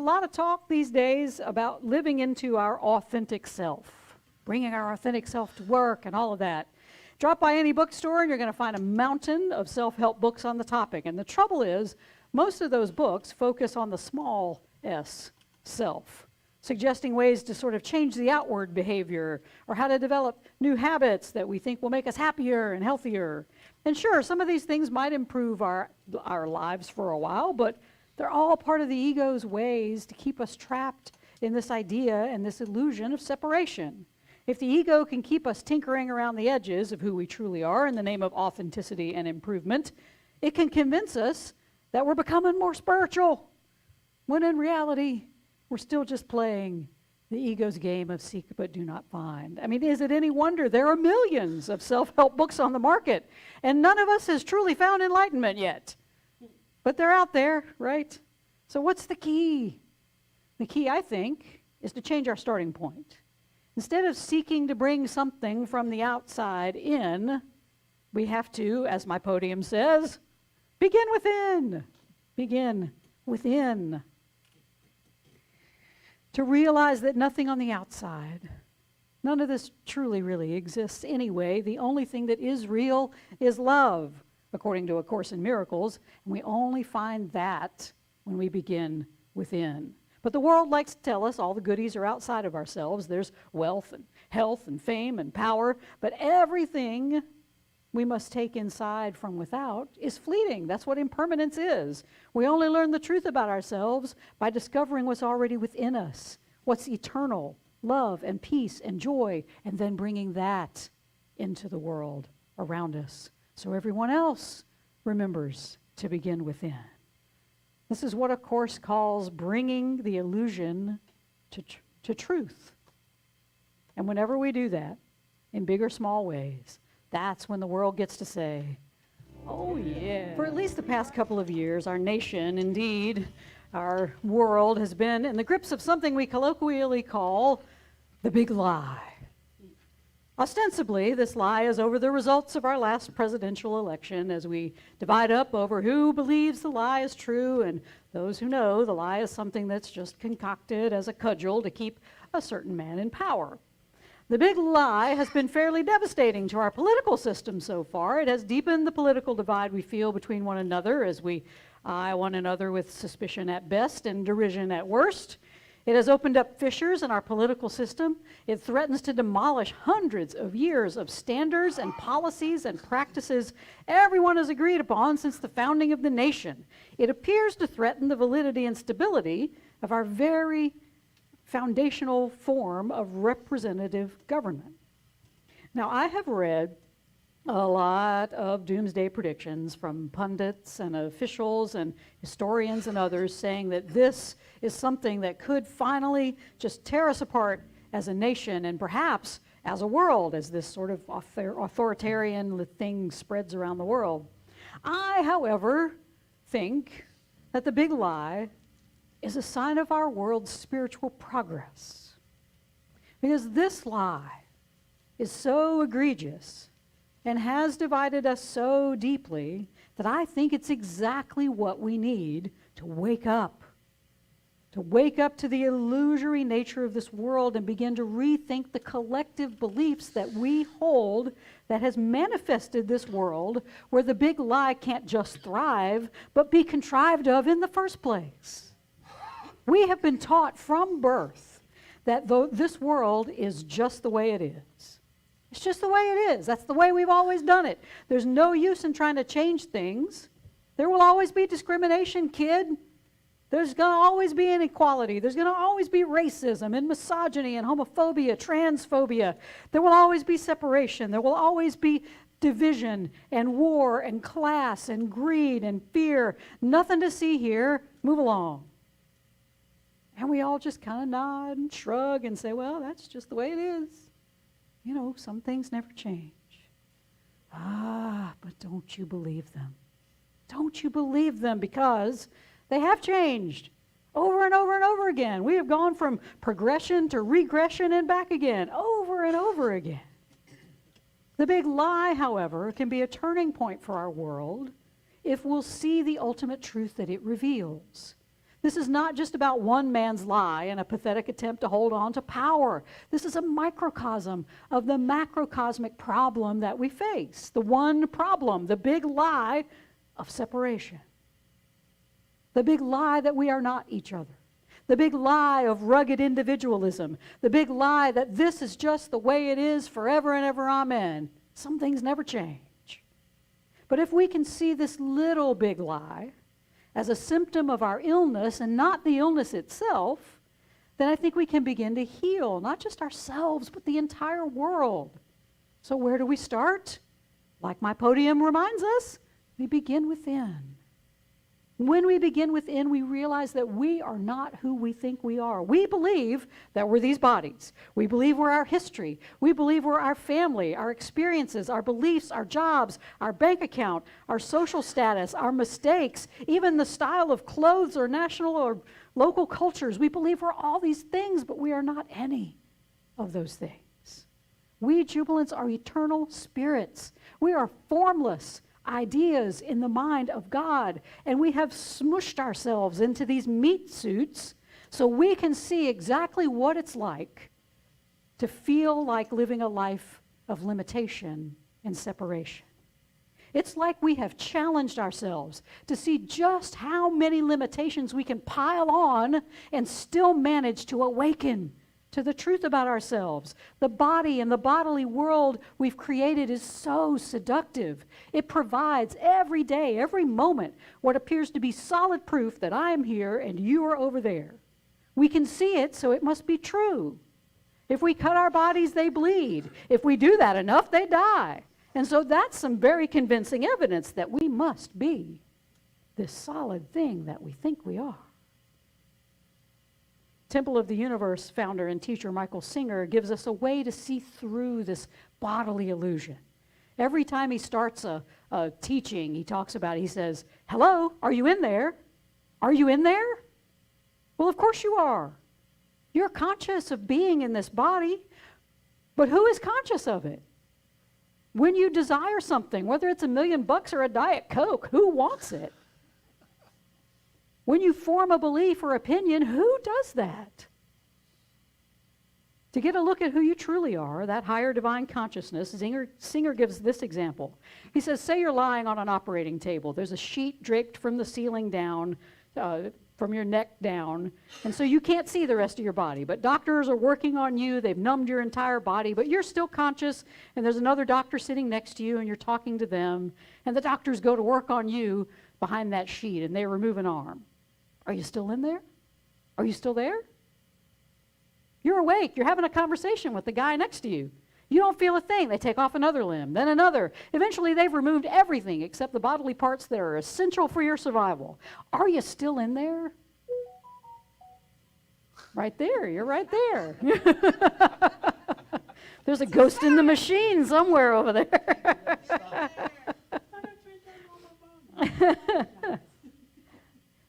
a lot of talk these days about living into our authentic self, bringing our authentic self to work and all of that. Drop by any bookstore and you're going to find a mountain of self-help books on the topic. And the trouble is, most of those books focus on the small s, self, suggesting ways to sort of change the outward behavior or how to develop new habits that we think will make us happier and healthier. And sure, some of these things might improve our lives for a while, but they're all part of the ego's ways to keep us trapped in this idea and this illusion of separation. If the ego can keep us tinkering around the edges of who we truly are in the name of authenticity and improvement, it can convince us that we're becoming more spiritual, when in reality, we're still just playing the ego's game of seek but do not find. I mean, is it any wonder there are millions of self-help books on the market, and none of us has truly found enlightenment yet? But they're out there, right? So what's the key? The key, I think, is to change our starting point. Instead of seeking to bring something from the outside in, we have to, as my podium says, begin within. Begin within. To realize that nothing on the outside, none of this truly really exists anyway. The only thing that is real is love, according to A Course in Miracles, and we only find that when we begin within. But the world likes to tell us all the goodies are outside of ourselves. There's wealth and health and fame and power, but everything we must take inside from without is fleeting. That's what impermanence is. We only learn the truth about ourselves by discovering what's already within us, what's eternal, love and peace and joy, and then bringing that into the world around us so everyone else remembers to begin within. This is what A Course calls bringing the illusion to truth. And whenever we do that, in big or small ways, that's when the world gets to say, oh yeah. For at least the past couple of years, our nation, indeed, our world has been in the grips of something we colloquially call the big lie. Ostensibly, this lie is over the results of our last presidential election as we divide up over who believes the lie is true and those who know the lie is something that's just concocted as a cudgel to keep a certain man in power. The big lie has been fairly devastating to our political system so far. It has deepened the political divide we feel between one another as we eye one another with suspicion at best and derision at worst. It has opened up fissures in our political system. It threatens to demolish hundreds of years of standards and policies and practices everyone has agreed upon since the founding of the nation. It appears to threaten the validity and stability of our very foundational form of representative government. Now, I have read a lot of doomsday predictions from pundits and officials and historians and others saying that this is something that could finally just tear us apart as a nation and perhaps as a world as this sort of authoritarian thing spreads around the world. I, however, think that the big lie is a sign of our world's spiritual progress. Because this lie is so egregious and has divided us so deeply that I think it's exactly what we need to wake up to the illusory nature of this world and begin to rethink the collective beliefs that we hold that has manifested this world where the big lie can't just thrive, but be contrived of in the first place. We have been taught from birth that this world is just the way it is. It's just the way it is. That's the way we've always done it. There's no use in trying to change things. There will always be discrimination, kid. There's going to always be inequality. There's going to always be racism and misogyny and homophobia, transphobia. There will always be separation. There will always be division and war and class and greed and fear. Nothing to see here. Move along. And we all just kind of nod and shrug and say, well, that's just the way it is. You know, some things never change. Ah, but don't you believe them? Don't you believe them? Because they have changed over and over and over again. We have gone from progression to regression and back again, over and over again. The big lie, however, can be a turning point for our world if we'll see the ultimate truth that it reveals. This is not just about one man's lie and a pathetic attempt to hold on to power. This is a microcosm of the macrocosmic problem that we face. The one problem, the big lie of separation. The big lie that we are not each other. The big lie of rugged individualism. The big lie that this is just the way it is forever and ever, amen. Some things never change. But if we can see this little big lie as a symptom of our illness and not the illness itself, then I think we can begin to heal, not just ourselves, but the entire world. So where do we start? Like my podium reminds us, we begin within. When we begin within, we realize that we are not who we think we are. We believe that we're these bodies. We believe we're our history. We believe we're our family, our experiences, our beliefs, our jobs, our bank account, our social status, our mistakes, even the style of clothes or national or local cultures. We believe we're all these things, but we are not any of those things. We Jubilants are eternal spirits. We are formless ideas in the mind of God, and we have smushed ourselves into these meat suits so we can see exactly what it's like to feel like living a life of limitation and separation. It's like we have challenged ourselves to see just how many limitations we can pile on and still manage to awaken to the truth about ourselves. The body and the bodily world we've created is so seductive. It provides every day, every moment, what appears to be solid proof that I am here and you are over there. We can see it, so it must be true. If we cut our bodies, they bleed. If we do that enough, they die. And so that's some very convincing evidence that we must be this solid thing that we think we are. Temple of the Universe founder and teacher Michael Singer gives us a way to see through this bodily illusion. Every time he starts a teaching, he talks about it. He says, hello, are you in there? Are you in there? Well, of course you are. You're conscious of being in this body, but who is conscious of it? When you desire something, whether it's $1 million or a Diet Coke, who wants it? When you form a belief or opinion, who does that? To get a look at who you truly are, that higher divine consciousness, Singer gives this example. He says, say you're lying on an operating table. There's a sheet draped from the ceiling down, from your neck down, and so you can't see the rest of your body. But doctors are working on you. They've numbed your entire body, but you're still conscious, and there's another doctor sitting next to you, and you're talking to them, and the doctors go to work on you behind that sheet, and they remove an arm. Are you still in there? Are you still there? You're awake. You're having a conversation with the guy next to you. You don't feel a thing. They take off another limb, then another. Eventually, they've removed everything except the bodily parts that are essential for your survival. Are you still in there? Right there. You're right there. There's a ghost in the machine somewhere over there.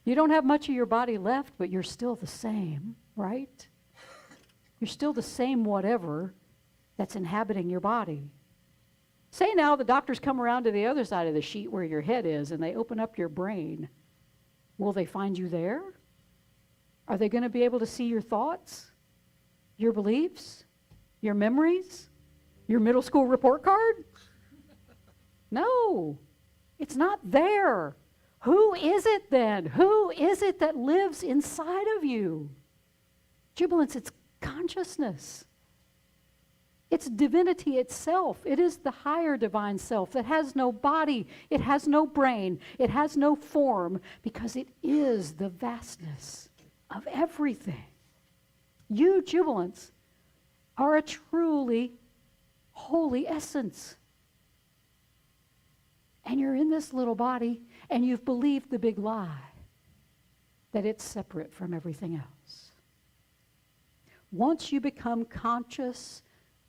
You don't have much of your body left, but you're still the same, right? You're still the same whatever that's inhabiting your body. Say now the doctors come around to the other side of the sheet where your head is and they open up your brain. Will they find you there? Are they going to be able to see your thoughts, your beliefs, your memories, your middle school report card? No, it's not there. Who is it then? Who is it that lives inside of you? Jubilance, it's consciousness. It's divinity itself. It is the higher divine self that has no body, it has no brain, it has no form, because it is the vastness of everything. You, Jubilants, are a truly holy essence. And you're in this little body, and you've believed the big lie that it's separate from everything else. Once you become conscious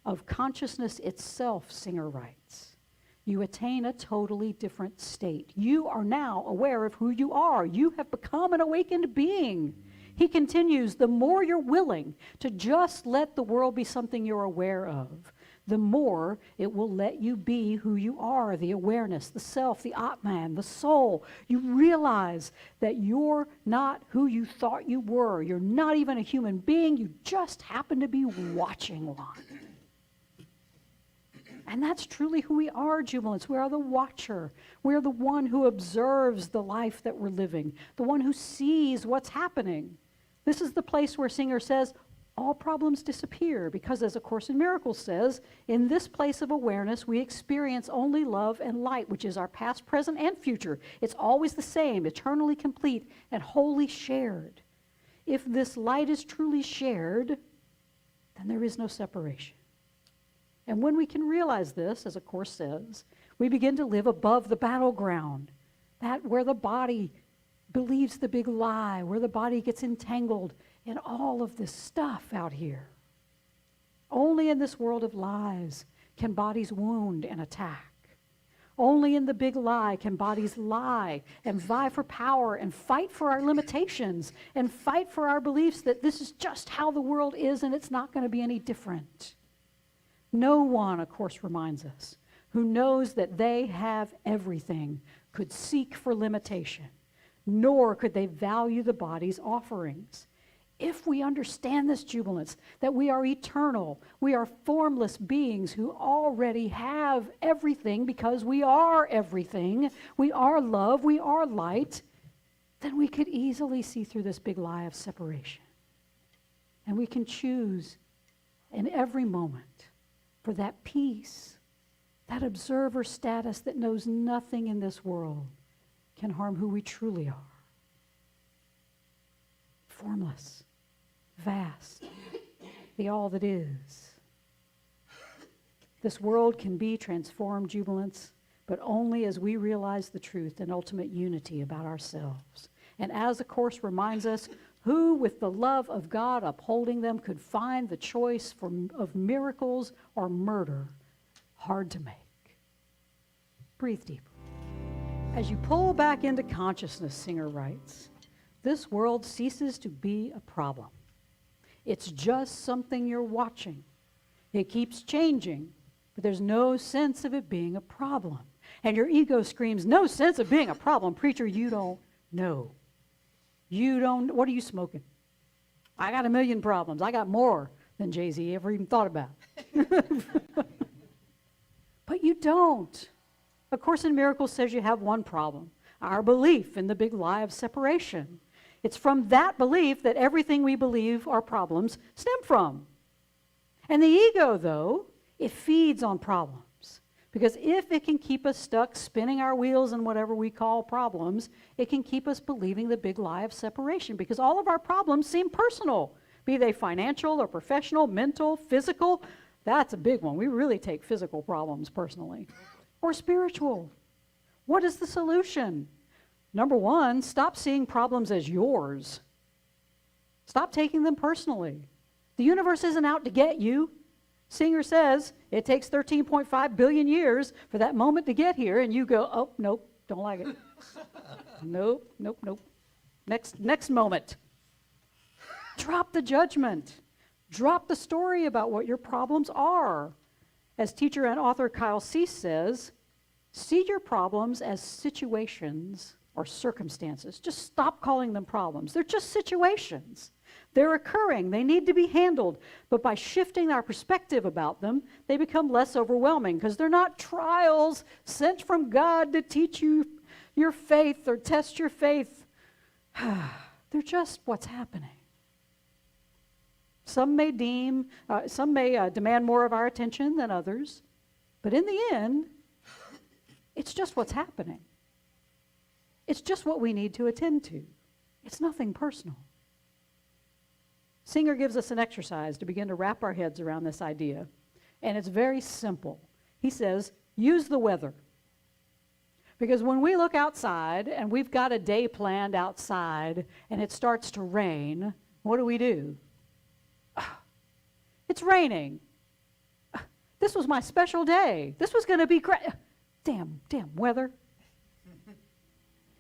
of consciousness itself, Singer writes, you attain a totally different state. You are now aware of who you are. You have become an awakened being. He continues, the more you're willing to just let the world be something you're aware of, the more it will let you be who you are, the awareness, the self, the Atman, the soul. You realize that you're not who you thought you were. You're not even a human being. You just happen to be watching one. And that's truly who we are, Jubilants. We are the watcher. We are the one who observes the life that we're living, the one who sees what's happening. This is the place where Singer says, all problems disappear, because as A Course in Miracles says, in this place of awareness, we experience only love and light, which is our past, present, and future. It's always the same, eternally complete, and wholly shared. If this light is truly shared, then there is no separation. And when we can realize this, as A Course says, we begin to live above the battleground, that where the body believes the big lie, where the body gets entangled in all of this stuff out here. Only in this world of lies can bodies wound and attack. Only in the big lie can bodies lie and vie for power and fight for our limitations and fight for our beliefs that this is just how the world is and it's not going to be any different. No one, A Course reminds us, who knows that they have everything could seek for limitation, nor could they value the body's offerings. If we understand this, Jubilants, that we are eternal, we are formless beings who already have everything because we are everything, we are love, we are light, then we could easily see through this big lie of separation. And we can choose in every moment for that peace, that observer status that knows nothing in this world can harm who we truly are. Formless, vast, the all that is. This world can be transformed, Jubilants, but only as we realize the truth and ultimate unity about ourselves. And as the Course reminds us, who with the love of God upholding them could find the choice of miracles or murder hard to make? Breathe deeply. As you pull back into consciousness, Singer writes, this world ceases to be a problem. It's just something you're watching. It keeps changing, but there's no sense of it being a problem. And your ego screams, no sense of being a problem. Preacher, you don't know. You don't, what are you smoking? I got a million problems. I got more than Jay-Z ever even thought about. But you don't. A Course in Miracles says you have one problem, our belief in the big lie of separation. It's from that belief that everything we believe our problems stem from. And the ego, though, it feeds on problems. Because if it can keep us stuck spinning our wheels in whatever we call problems, it can keep us believing the big lie of separation. Because all of our problems seem personal, be they financial or professional, mental, physical. That's a big one. We really take physical problems personally. Or spiritual. What is the solution? Number one, stop seeing problems as yours. Stop taking them personally. The universe isn't out to get you. Singer says it takes 13.5 billion years for that moment to get here, and you go, oh, nope, don't like it. Nope. Next moment. Drop the judgment. Drop the story about what your problems are. As teacher and author Kyle Cease says, see your problems as situations or circumstances. Just stop calling them problems. They're just situations. They're occurring. They need to be handled. But by shifting our perspective about them, they become less overwhelming because they're not trials sent from God to teach you your faith or test your faith. They're just what's happening. Some may demand more of our attention than others, but in the end, it's just what's happening. It's just what we need to attend to. It's nothing personal. Singer gives us an exercise to begin to wrap our heads around this idea, and it's very simple. He says, use the weather. Because when we look outside and we've got a day planned outside and it starts to rain, what do? It's raining. This was my special day. This was going to be great. Damn weather.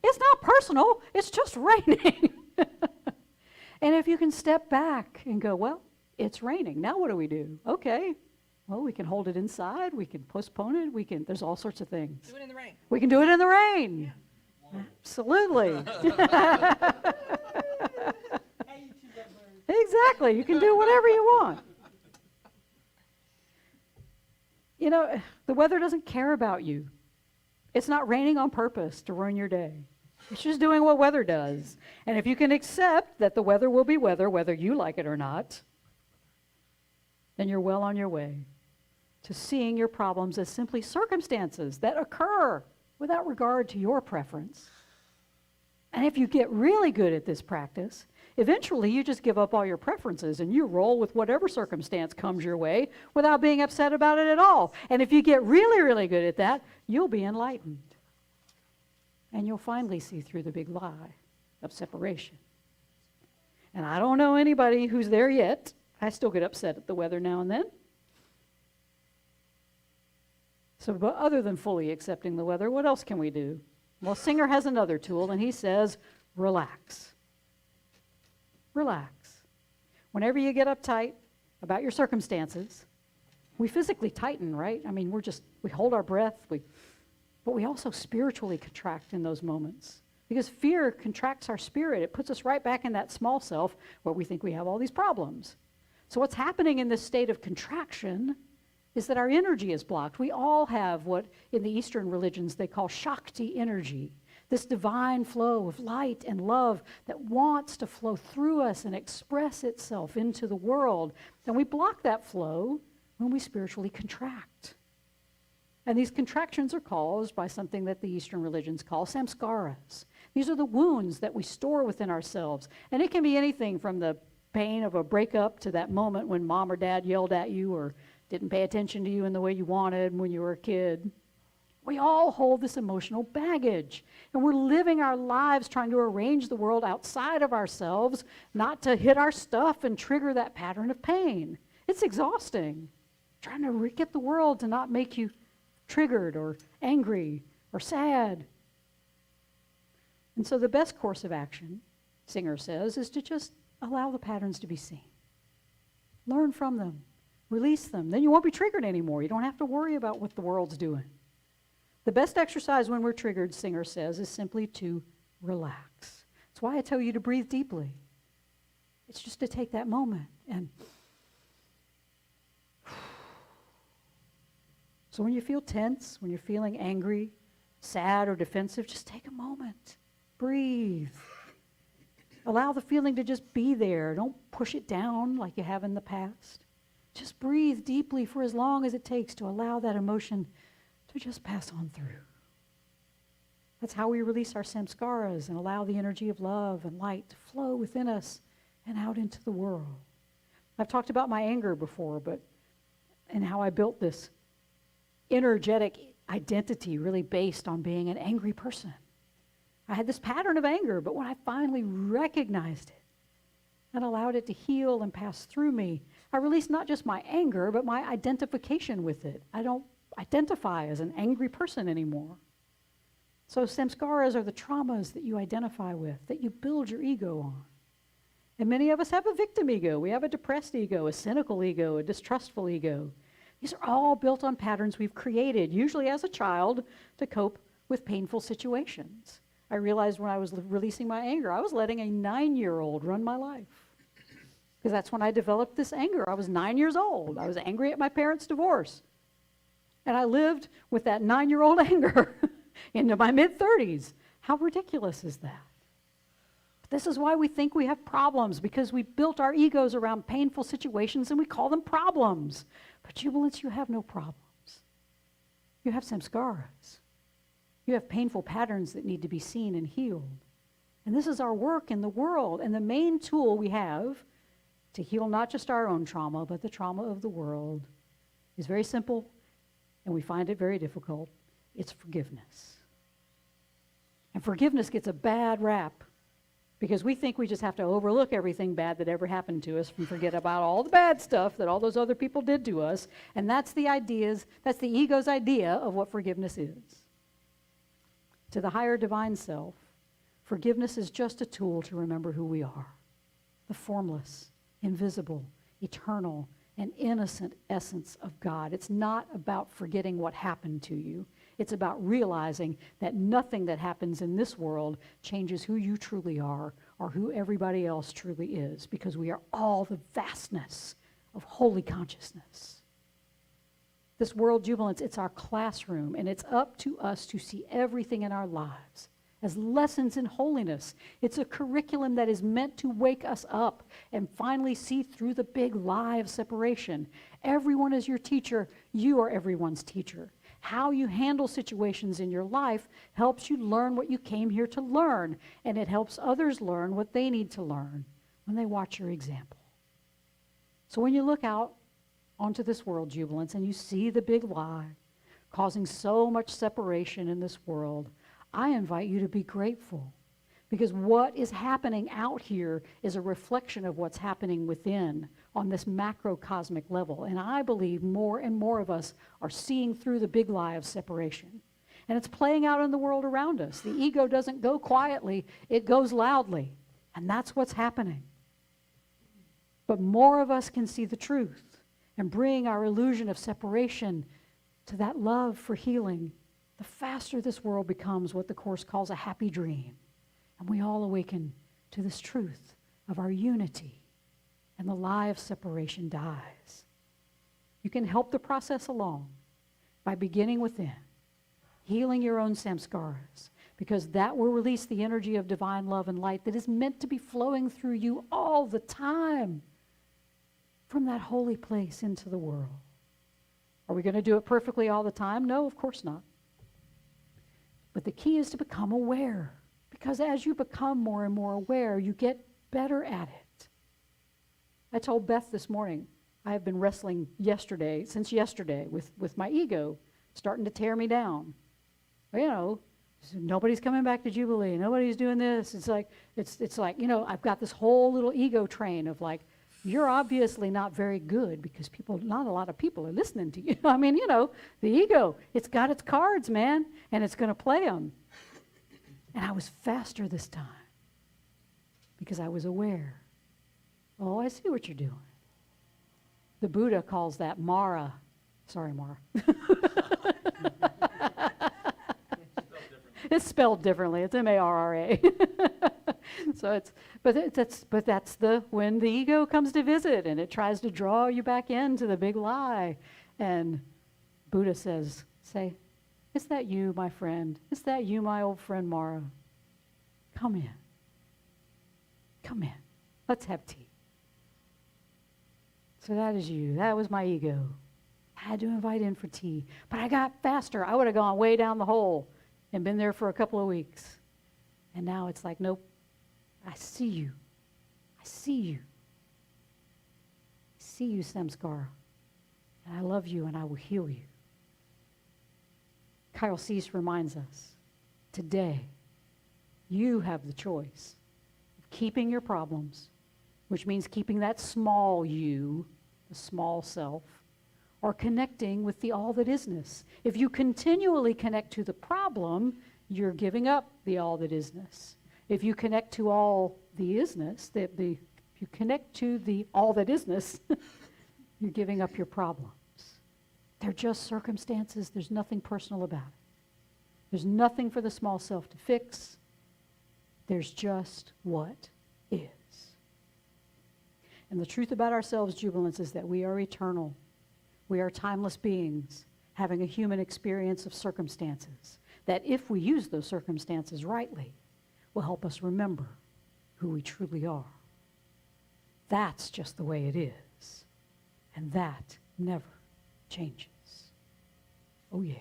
It's not personal. It's just raining. And if you can step back and go, well, it's raining. Now what do? Okay. Well, we can hold it inside. We can postpone it. There's all sorts of things. Do it in the rain. We can do it in the rain. Yeah. Absolutely. Exactly. You can do whatever you want. You know, the weather doesn't care about you. It's not raining on purpose to ruin your day. It's just doing what weather does. And if you can accept that the weather will be weather, whether you like it or not, then you're well on your way to seeing your problems as simply circumstances that occur without regard to your preference. And if you get really good at this practice, eventually you just give up all your preferences and you roll with whatever circumstance comes your way without being upset about it at all. And if you get really, really good at that, you'll be enlightened. And you'll finally see through the big lie of separation. And I don't know anybody who's there yet. I still get upset at the weather now and then. So, but other than fully accepting the weather, what else can we do? Well, Singer has another tool, and he says, relax. Relax. Whenever you get uptight about your circumstances, we physically tighten, right? I mean, we hold our breath, but we also spiritually contract in those moments. Because fear contracts our spirit. It puts us right back in that small self where we think we have all these problems. So what's happening in this state of contraction is that our energy is blocked. We all have what in the Eastern religions they call Shakti energy, this divine flow of light and love that wants to flow through us and express itself into the world. And we block that flow when we spiritually contract. And these contractions are caused by something that the Eastern religions call samskaras. These are the wounds that we store within ourselves. And it can be anything from the pain of a breakup to that moment when mom or dad yelled at you or didn't pay attention to you in the way you wanted when you were a kid. We all hold this emotional baggage, and we're living our lives trying to arrange the world outside of ourselves, not to hit our stuff and trigger that pattern of pain. It's exhausting, trying to get the world to not make you triggered or angry or sad. And so the best course of action, Singer says, is to just allow the patterns to be seen. Learn from them. Release them. Then you won't be triggered anymore. You don't have to worry about what the world's doing. The best exercise when we're triggered, Singer says, is simply to relax. That's why I tell you to breathe deeply. It's just to take that moment and so when you feel tense, when you're feeling angry, sad, or defensive, just take a moment. Breathe. Allow the feeling to just be there. Don't push it down like you have in the past. Just breathe deeply for as long as it takes to allow that emotion to just pass on through. That's how we release our samskaras and allow the energy of love and light to flow within us and out into the world. I've talked about my anger before, and how I built this energetic identity really based on being an angry person. I had this pattern of anger, but when I finally recognized it and allowed it to heal and pass through me, I released not just my anger, but my identification with it. I don't identify as an angry person anymore. So samskaras are the traumas that you identify with, that you build your ego on. And many of us have a victim ego. We have a depressed ego, a cynical ego, a distrustful ego. These are all built on patterns we've created, usually as a child, to cope with painful situations. I realized when I was releasing my anger, I was letting a 9-year-old run my life. Because that's when I developed this anger. I was 9 years old. I was angry at my parents' divorce. And I lived with that 9-year-old anger into my mid-30s. How ridiculous is that? But this is why we think we have problems, because we built our egos around painful situations and we call them problems. But Jubilants, you have no problems. You have samskaras. You have painful patterns that need to be seen and healed. And this is our work in the world. And the main tool we have to heal not just our own trauma, but the trauma of the world is very simple, and we find it very difficult. It's forgiveness. And forgiveness gets a bad rap because we think we just have to overlook everything bad that ever happened to us and forget about all the bad stuff that all those other people did to us. And that's the ego's idea of what forgiveness is. To the higher divine self, forgiveness is just a tool to remember who we are. The formless, invisible, eternal, and innocent essence of God. It's not about forgetting what happened to you. It's about realizing that nothing that happens in this world changes who you truly are or who everybody else truly is, because we are all the vastness of holy consciousness. This world jubilance, it's our classroom, and it's up to us to see everything in our lives as lessons in holiness. It's a curriculum that is meant to wake us up and finally see through the big lie of separation. Everyone is your teacher. You are everyone's teacher. How you handle situations in your life helps you learn what you came here to learn, and it helps others learn what they need to learn when they watch your example. So when you look out onto this world jubilance and you see the big lie causing so much separation in this world, I invite you to be grateful, because what is happening out here is a reflection of what's happening within on this macrocosmic level. And I believe more and more of us are seeing through the big lie of separation. And it's playing out in the world around us. The ego doesn't go quietly, it goes loudly. And that's what's happening. But more of us can see the truth and bring our illusion of separation to that love for healing. The faster this world becomes what the Course calls a happy dream, and we all awaken to this truth of our unity, and the lie of separation dies. You can help the process along by beginning within, healing your own samskaras, because that will release the energy of divine love and light that is meant to be flowing through you all the time from that holy place into the world. Are we going to do it perfectly all the time? No, of course not. But the key is to become aware, because as you become more and more aware, you get better at it. I told Beth this morning, I have been wrestling since yesterday, with my ego starting to tear me down. You know, nobody's coming back to Jubilee. Nobody's doing this. It's like, you know, I've got this whole little ego train of like, you're obviously not very good because not a lot of people are listening to you. I mean, you know, the ego, it's got its cards, man, and it's going to play them. And I was faster this time because I was aware. Oh, I see what you're doing. The Buddha calls that Mara. Sorry, Mara. It's spelled differently. It's M-A-R-R-A. So that's when the ego comes to visit and it tries to draw you back into the big lie. And Buddha says, is that you, my friend? Is that you, my old friend Mara? Come in. Come in. Let's have tea. So that is you. That was my ego. I had to invite in for tea. But I got faster. I would have gone way down the hole and been there for a couple of weeks. And now it's like, nope. I see you. I see you. I see you, samskara. And I love you and I will heal you. Kyle Cease reminds us, today, you have the choice of keeping your problems, which means keeping that small you, the small self, or connecting with the all that isness. If you continually connect to the problem, you're giving up the all that isness. If you connect to all the isness, if you connect to the all that isness, you're giving up your problems. They're just circumstances. There's nothing personal about it. There's nothing for the small self to fix. There's just what is. And the truth about ourselves, jubilants, is that we are eternal. We are timeless beings having a human experience of circumstances that, if we use those circumstances rightly, will help us remember who we truly are. That's just the way it is. And that never changes. Oh yeah.